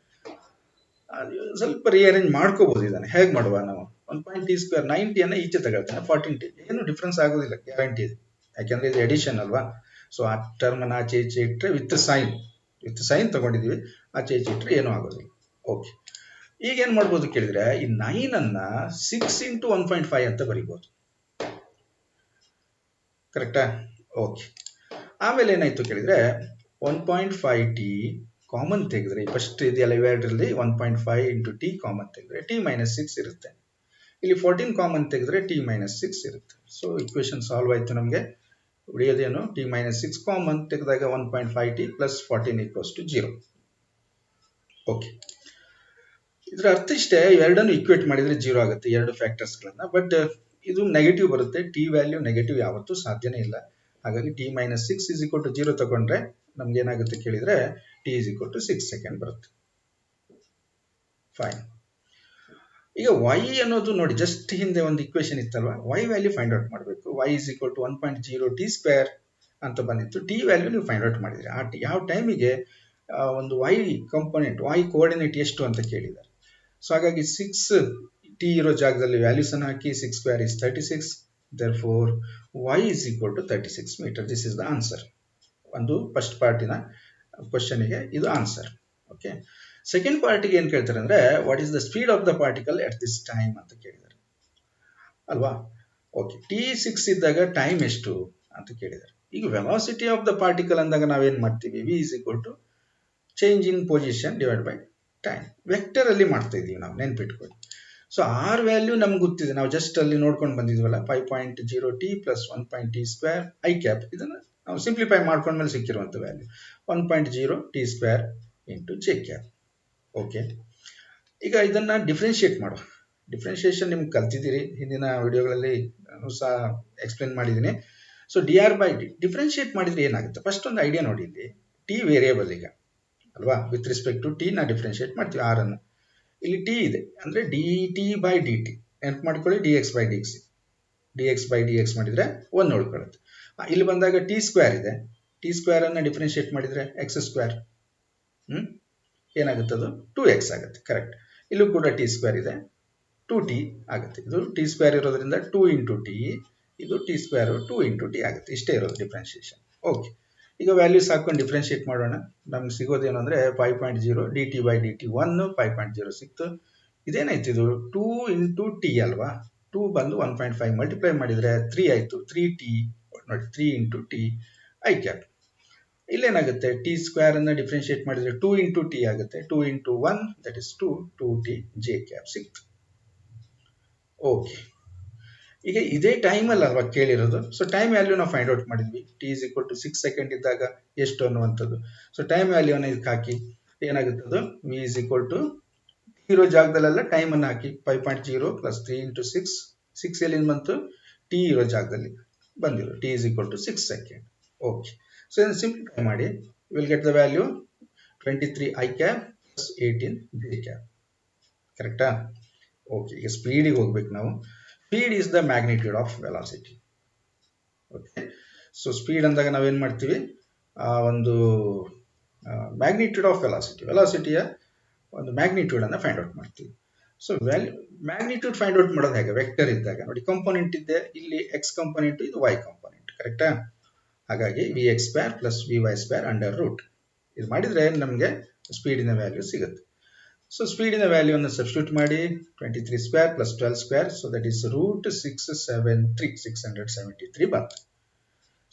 ಸ್ವಲ್ಪ ರಿಅರೇಂಜ್ ಮಾಡ್ಕೋಬಹುದು. ಇದನ್ನ ಹೇಗೆ ಮಾಡುವ ನಾವು, 1 ಟಿ ಸ್ಕ್ವೇರ್ 90 ಅನ್ನ ಈಚೆ ತಗೊಳ್ತೇನೆ, 14 ಟಿ ಏನು ಡಿಫ್ರೆನ್ಸ್ ಆಗೋದಿಲ್ಲ, ಗ್ಯಾರಂಟಿ ಇದೆ, ಯಾಕೆಂದ್ರೆ ಇದು ಎಡಿಷನ್ ಅಲ್ವಾ. ಸೊ ಆ ಟರ್ಮ್ ಅನ್ನ ಆಚೆ ಈಚೆ ಇಟ್ಟರೆ ವಿತ್ ಸೈನ್ ತಗೊಂಡಿದೀವಿ, ಆಚೆ ಈಚೆ ಇಟ್ಟರೆ ಏನೂ ಆಗೋದಿಲ್ಲ. ಓಕೆ, ಈಗ ಏನ್ ಮಾಡ್ಬೋದು ಕೇಳಿದ್ರೆ, ಈ 9 ಅನ್ನ 6 ಇಂಟು 1.5 ಅಂತ ಬರೀಬಹುದು, ಕರೆಕ್ಟಾ. ಓಕೆ, ಆಮೇಲೆ ಏನಾಯ್ತು ಕೇಳಿದ್ರೆ 1.5 ಟಿ ಕಾಮನ್ ತೆಗೆದ್ರೆ, ಫಸ್ಟ್ ಇದೆಯಲ್ಲ ಇವೆರಡರಲ್ಲಿ 1.5 ಇಂಟು ಟಿ ಕಾಮನ್ ತೆಗೆದ್ರೆ ಟಿ ಮೈನಸ್ 6 ಇರುತ್ತೆ. ಇಲ್ಲಿ 14 ಕಾಮನ್ ತೆಗೆದ್ರೆ ಟಿ ಮೈನಸ್ 6 ಇರುತ್ತೆ. ಸೊ ಇಕ್ವೇಶನ್ ಸಾಲ್ವ್ ಆಯ್ತು. ನಮಗೆ ಉಳಿಯೋದೇನು, ಟಿ ಮೈನಸ್ 6 ಕಾಮನ್ ತೆಗೆದಾಗ 1.5 t plus 14 equals to 0. Okay, ಇದರ ಅರ್ಥ ಇಷ್ಟೇ, ಎರಡನ್ನು ಇಕ್ವೇಟ್ ಮಾಡಿದ್ರೆ 0 ಆಗುತ್ತೆ, ಎರಡು ಫ್ಯಾಕ್ಟರ್ಸ್ಗಳನ್ನ. ಬಟ್ ಇದು ನೆಗೆಟಿವ್ ಬರುತ್ತೆ, ಟಿ ವ್ಯಾಲ್ಯೂ ನೆಗೆಟಿವ್ ಯಾವತ್ತೂ ಸಾಧ್ಯನೇ ಇಲ್ಲ. ಹಾಗಾಗಿ t minus 6 is equal to 0 ತಗೊಂಡ್ರೆ ನಮ್ಗೆ ಏನಾಗುತ್ತೆ ಕೇಳಿದ್ರೆ t is equal to 6 second ಬರುತ್ತೆ. ಫೈನ್. ಈಗ y ಅನ್ನೋದು ನೋಡಿ, ಜಸ್ಟ್ ಹಿಂದೆ ಒಂದು ಇಕ್ವೇಶನ್ ಇತ್ತಲ್ವಾ, y ವ್ಯಾಲ್ಯೂ ಫೈಂಡ್ ಔಟ್ ಮಾಡಬೇಕು. y is equal to 1.0 t square ಅಂತ ಬಂದಿತ್ತು. ಟಿ ವ್ಯಾಲ್ಯೂ ನೀವು ಫೈಂಡ್ ಔಟ್ ಮಾಡಿದ್ರಿ. ಆ ಯಾವ ಟೈಮಿಗೆ ಒಂದು y ಕಂಪೋನೆಂಟ್, y ಕೋಆರ್ಡಿನೇಟ್ ಎಷ್ಟು ಅಂತ ಕೇಳಿದ್ದಾರೆ. ಸೊ ಹಾಗಾಗಿ 6 ಟಿ ಇರೋ ಜಾಗದಲ್ಲಿ ವ್ಯಾಲ್ಯೂಸ್ ಅನ್ನು ಹಾಕಿ 6 square is 36. therefore y is equal to 36 meter. this is the answer. ಒಂದು ಫಸ್ಟ್ ಪಾರ್ಟಿನ ಕ್ವಶನ್ಗೆ ಇದು ಆನ್ಸರ್. ಓಕೆ, ಸೆಕೆಂಡ್ ಪಾರ್ಟಿಗೆ ಏನ್ ಕೇಳ್ತಾರೆ ಅಂದ್ರೆ, what is the speed of the particle at this time ಅಂತ ಕೇಳಿದ್ದಾರೆ ಅಲ್ವಾ. ಓಕೆ, ಟಿ 6 ಇದ್ದಾಗ ಟೈಮ್ ಎಷ್ಟು ಅಂತ ಕೇಳಿದ್ದಾರೆ. ಈಗ ವೆಲಾಸಿಟಿ ಆಫ್ ದ ಪಾರ್ಟಿಕಲ್ ಅಂದಾಗ ನಾವೇನ್ ಮಾಡ್ತೀವಿ, v is equal to change in position divide by time. Vector ಅಲ್ಲಿ ಮಾಡ್ತಾ ಇದೀವಿ ನಾವು, ನೆನ್ಪಿಟ್ಕೊಳ್ಳಿ. ಸೊ ಆರ್ ವ್ಯಾಲ್ಯೂ ನಮ್ಗೆ ಗೊತ್ತಿದೆ, ನಾವು ಜಸ್ಟ್ ಅಲ್ಲಿ ನೋಡ್ಕೊಂಡು ಬಂದಿದ್ವಲ್ಲ, 5.0 t plus 1 t square i cap. ಇದನ್ನ ನಾವು ಸಿಂಪ್ಲಿಫೈ ಮಾಡ್ಕೊಂಡ್ಮೇಲೆ ಸಿಕ್ಕಿರುವಂತ value 1.0 t square into j cap. Okay, ಈಗ ಇದನ್ನ ಡಿಫ್ರೆನ್ಶಿಯೇಟ್ ಮಾಡುವ. ಡಿಫ್ರೆನ್ಶಿಯೇಷನ್ ನಿಮ್ಗೆ ಕಲ್ತಿದ್ದೀರಿ, ಹಿಂದಿನ ವಿಡಿಯೋಗಳಲ್ಲಿ ನಾನು ಸಹ ಎಕ್ಸ್ಪ್ಲೇನ್ ಮಾಡಿದ್ದೀನಿ. So d r by d differentiate ಮಾಡಿದ್ರೆ ಏನಾಗುತ್ತೆ, ಫಸ್ಟ್ ಒಂದು ಐಡಿಯಾ ನೋಡಿ. ಇಲ್ಲಿ ಟಿ ವೇರಿಯೇಬಲ್ ಈಗ ಅಲ್ವಾ, ವಿತ್ ರೆಸ್ಪೆಕ್ಟ್ ಟು ಟಿ ನ ಡಿಫ್ರೆನ್ಶಿಯೇಟ್ ಮಾಡ್ತೀವಿ. ಆರ್ ಅನ್ನು ಇಲ್ಲಿ ಟಿ ಇದೆ ಅಂದ್ರೆ D T by D T ನೆನ್ಪು ಮಾಡ್ಕೊಳ್ಳಿ. D X by D X, D X by D X ಮಾಡಿದ್ರೆ ಒಂದು ಉಳ್ಕೊಳ್ಳುತ್ತೆ. ಇಲ್ಲಿ ಬಂದಾಗ ಟಿ ಸ್ಕ್ವೇರ್ ಇದೆ, ಟಿ ಸ್ಕ್ವೇರ್ ಅನ್ನ ಡಿಫ್ರೆನ್ಶಿಯೇಟ್ ಮಾಡಿದ್ರೆ ಎಕ್ಸ್ ಸ್ಕ್ವೇರ್, ಏನಾಗುತ್ತೆ ಅದು 2x ಆಗುತ್ತೆ, ಕರೆಕ್ಟ್. ಇಲ್ಲೂ ಕೂಡ ಟಿ ಸ್ಕ್ವೇರ್ ಇದೆ, 2t ಆಗುತ್ತೆ. ಇದು ಟಿ ಸ್ಕ್ವೇರ್ ಇರೋದ್ರಿಂದ 2 ಇಂಟು ಟಿ, ಇದು ಟಿ ಸ್ಕ್ವೇರ್ 2 ಇಂಟು ಟಿ ಆಗುತ್ತೆ. ಇಷ್ಟೇ ಇರೋದು ಡಿಫ್ರೆನ್ಶಿಯೇಷನ್. ಓಕೆ, ಈಗ ವ್ಯಾಲ್ಯೂಸ್ ಹಾಕೊಂಡು ಡಿಫ್ರೆನ್ಶಿಯೇಟ್ ಮಾಡೋಣ. ನಮ್ಗೆ ಸಿಗೋದೇನು ಅಂದರೆ 5.0 dt/dt 1 5.0 ಸಿಕ್ತು. ಇದೇನಾಯ್ತು ಇದು 2 ಇಂಟು ಟಿ ಅಲ್ವಾ, 2 ಬಂದು 1.5 ಮಲ್ಟಿಪ್ಲೈ ಮಾಡಿದರೆ 3 ಆಯಿತು. 3t ನೋಡಿ, 3 ಇಂಟು ಟಿ ಐ ಕ್ಯಾಪ್. ಇಲ್ಲೇನಾಗುತ್ತೆ, ಟಿ ಸ್ಕ್ವೇರ್ ಅನ್ನು ಡಿಫ್ರೆನ್ಶಿಯೇಟ್ ಮಾಡಿದರೆ 2 ಇಂಟು ಟಿ ಆಗುತ್ತೆ. 2 into 1 that is 2t j cap ಸಿಕ್ತು. ಓಕೆ, ಈಗ ಇದೇ ಟೈಮಲ್ಲಿ ಅಲ್ವಾ ಕೇಳಿರೋದು. ಸೊ ಟೈಮ್ ವ್ಯಾಲ್ಯೂ ನಾವು ಫೈಂಡ್ ಔಟ್ ಮಾಡಿದ್ವಿ. T is equal to 6 second ಇದ್ದಾಗ ಎಷ್ಟು ಅನ್ನುವಂಥದ್ದು. ಸೊ ಟೈಮ್ ವ್ಯಾಲ್ಯೂನ ಇದಕ್ಕೆ ಹಾಕಿ ಏನಾಗುತ್ತದು, ವಿ ಇಸ್ ಈಕ್ವಲ್ ಟು ಇರೋ ಜಾಗದಲ್ಲೆಲ್ಲ ಟೈಮನ್ನು ಹಾಕಿ 5.0 ಪ್ಲಸ್ 3 ಇಂಟು 6 ಎಲ್ಲಿಂದ ಬಂತು, ಟಿ ಇರೋ ಜಾಗದಲ್ಲಿ ಬಂದಿರೋ t is equal to 6 second. Okay, so ಇದನ್ನು ಸಿಂಪ್ಲಿಫೈ ಮಾಡಿ will get the value 23 i cap plus 18 j cap. ಕರೆಕ್ಟಾ? ಓಕೆ, ಈಗ ಸ್ಪೀಡಿಗೆ ಹೋಗ್ಬೇಕು ನಾವು. Speed is the magnitude of velocity. Okay, so speed ಅಂದಾಗ ನಾವೇನು ಮಾಡ್ತೀವಿ, ಒಂದು ಮ್ಯಾಗ್ನಿಟ್ಯೂಡ್ ಆಫ್ ವೆಲಾಸಿಟಿಯ ಒಂದು ಮ್ಯಾಗ್ನಿಟ್ಯೂಡನ್ನು ಫೈಂಡ್ ಔಟ್ ಮಾಡ್ತೀವಿ. ಸೊ ಮ್ಯಾಗ್ನಿಟ್ಯೂಡ್ ಫೈಂಡ್ ಔಟ್ ಮಾಡೋದು ಹೇಗೆ, ವೆಕ್ಟರ್ ಇದ್ದಾಗ ನೋಡಿ, ಕಂಪೋನೆಂಟ್ ಇದ್ದೆ, ಇಲ್ಲಿ ಎಕ್ಸ್ ಕಂಪೋನೆಂಟ್, ಇದು ವೈ ಕಂಪೋನೆಂಟ್. ಕರೆಕ್ಟಾ? ಹಾಗಾಗಿ v x square plus v y square under root ಇದು ಮಾಡಿದರೆ ನಮಗೆ ಸ್ಪೀಡಿನ ವ್ಯಾಲ್ಯೂ ಸಿಗುತ್ತೆ. ಸೊ ಸ್ಪೀಡಿನ ವ್ಯಾಲ್ಯೂವನ್ನು ಸಬ್ಸ್ಟಿಟ್ಯೂಟ್ ಮಾಡಿ 23 square plus 12 square, so that is root 673 ಬಂತು.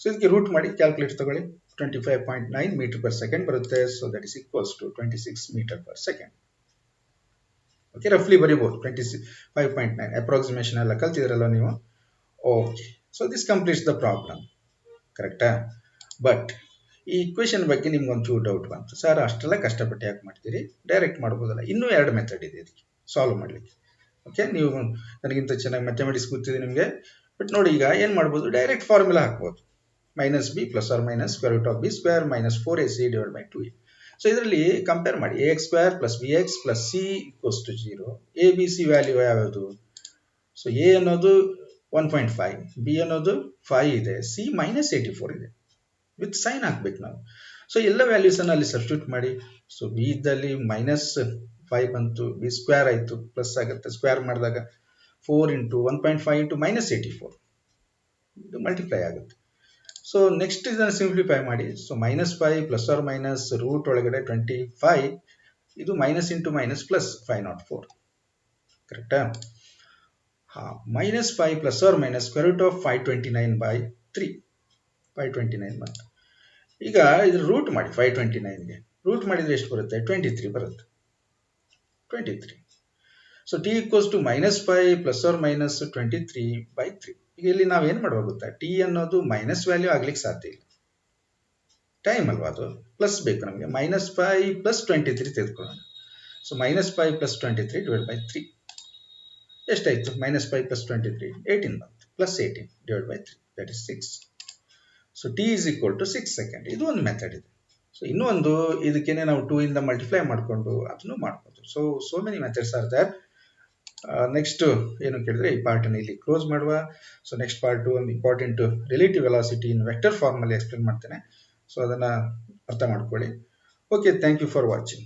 ಸೊ ಇದಕ್ಕೆ ರೂಟ್ ಮಾಡಿ ಕ್ಯಾಲ್ಕುಲೇಟ್ ತಗೊಳ್ಳಿ. 25.9 ಮೀಟರ್ ಪರ್ ಸೆಕೆಂಡ್ ಬರುತ್ತೆ. So that is equals to 26 metre per second. Okay, ರಫ್ಲಿ ಬರೀಬಹುದು 25.9. ಅಪ್ರಾಕ್ಸಿಮೇಷನ್ ಎಲ್ಲ ಕಲ್ತಿದ್ರಲ್ಲ ನೀವು. Okay, so this completes the problem. ಕರೆಕ್ಟಾ? ಬಟ್ ಈ ಇಕ್ವೇಷನ್ ಬಗ್ಗೆ ನಿಮ್ಗೆ ಒಂಚೂರು ಡೌಟ್ ಬಂತು, ಸರ್ ಅಷ್ಟೆಲ್ಲ ಕಷ್ಟಪಟ್ಟು ಯಾಕೆ ಮಾಡ್ತೀರಿ, ಡೈರೆಕ್ಟ್ ಮಾಡ್ಬೋದಲ್ಲ. ಇನ್ನೂ 2 ಮೆಥಡ್ ಇದೆ ಇದಕ್ಕೆ ಸಾಲ್ವ್ ಮಾಡಲಿಕ್ಕೆ. ಓಕೆ, ನೀವು ನನಗಿಂತ ಚೆನ್ನಾಗಿ ಮ್ಯಾಥಮೆಟಿಕ್ಸ್ ಗೊತ್ತಿದೆ ನಿಮಗೆ. ಬಟ್ ನೋಡಿ, ಈಗ ಏನು ಮಾಡ್ಬೋದು, ಡೈರೆಕ್ಟ್ ಫಾರ್ಮುಲಾ ಹಾಕ್ಬೋದು. Minus b plus or minus square root of b square minus 4ac divide by 2a. So ಇದರಲ್ಲಿ ಕಂಪೇರ್ ಮಾಡಿ, ax square plus bx plus c equals to 0. A b c value ಯಾವುದು? So a ಅನ್ನೋದು 1.5, B ಅನ್ನೋದು 5 ಇದೆ, C minus 84 ಇದೆ. With sign ಹಾಕ್ಬೇಕು ನಾವು. So ಎಲ್ಲ ವ್ಯಾಲ್ಯೂಸನ್ನು ಅಲ್ಲಿ ಸಬ್ಸ್ಟಿಟ್ಯೂಟ್ ಮಾಡಿ. ಸೊ ಬಿ ಇದ್ದಲ್ಲಿ ಮೈನಸ್ 5 ಬಂತು, ಬಿ ಸ್ಕ್ವೇರ್ ಆಯಿತು, ಪ್ಲಸ್ ಆಗುತ್ತೆ, ಸ್ಕ್ವೇರ್ ಮಾಡಿದಾಗ 4 ಇಂಟು 1.5 ಇಂಟು ಮೈನಸ್ 84 ಇದು ಮಲ್ಟಿಪ್ಲೈ ಆಗುತ್ತೆ. ಸೊ ನೆಕ್ಸ್ಟ್ ಇದನ್ನು ಸಿಂಪ್ಲಿಫೈ ಮಾಡಿ. So minus 5 plus or minus root ಒಳಗಡೆ 25, ಇದು ಮೈನಸ್ ಇಂಟು ಮೈನಸ್ ಪ್ಲಸ್ 504. ಕರೆಕ್ಟಾ? Minus 5 plus or minus square root of 529 by 3, 529 ಬಂತು. ಈಗ ಇದ್ರ ರೂಟ್ ಮಾಡಿ, 529ಗೆ ರೂಟ್ ಮಾಡಿದರೆ ಎಷ್ಟು ಬರುತ್ತೆ? 23 ಬರುತ್ತೆ. 23. So t equals to minus 5 plus or minus 23 by 3. ಈಗ ಇಲ್ಲಿ ನಾವೇನು ಮಾಡುವ ಗೊತ್ತಾ, ಟಿ ಅನ್ನೋದು ಮೈನಸ್ ವ್ಯಾಲ್ಯೂ ಆಗ್ಲಿಕ್ಕೆ ಸಾಧ್ಯ ಇಲ್ಲ, ಟೈಮ್ ಅಲ್ವಾ ಅದು, ಪ್ಲಸ್ ಬೇಕು ನಮಗೆ. ಮೈನಸ್ 5 ಪ್ಲಸ್ 23 ತೆಗೆದುಕೊಳ್ಳೋಣ. So minus 5 plus 23 divide by 3 ಎಷ್ಟಾಯಿತು? ಮೈನಸ್ 5 ಪ್ಲಸ್ 23 18 ಬಂತು, plus 18 divide by 3 that is 6. So t is equal to 6 second. ಇದು ಒಂದು ಮೆಥಡ್ ಇದೆ. ಸೊ ಇನ್ನೂ ಒಂದು, ಇದಕ್ಕೇನೆ ನಾವು 2 ಇಂದ ಮಲ್ಟಿಪ್ಲೈ ಮಾಡಿಕೊಂಡು ಅದನ್ನು ಮಾಡ್ಬೋದು. So many methods are there. Next ಏನು ಕೇಳಿದ್ರೆ ಈ ಪಾರ್ಟನ್ನು ಇಲ್ಲಿ ಕ್ಲೋಸ್ ಮಾಡುವ. ಸೊ ನೆಕ್ಸ್ಟ್ ಪಾರ್ಟು ಒಂದು important relative velocity in vector ಫಾರ್ಮಲ್ಲಿ ಎಕ್ಸ್ಪ್ಲೇನ್ ಮಾಡ್ತೇನೆ. ಸೊ ಅದನ್ನು ಅರ್ಥ ಮಾಡ್ಕೊಳ್ಳಿ. Okay, thank you for watching.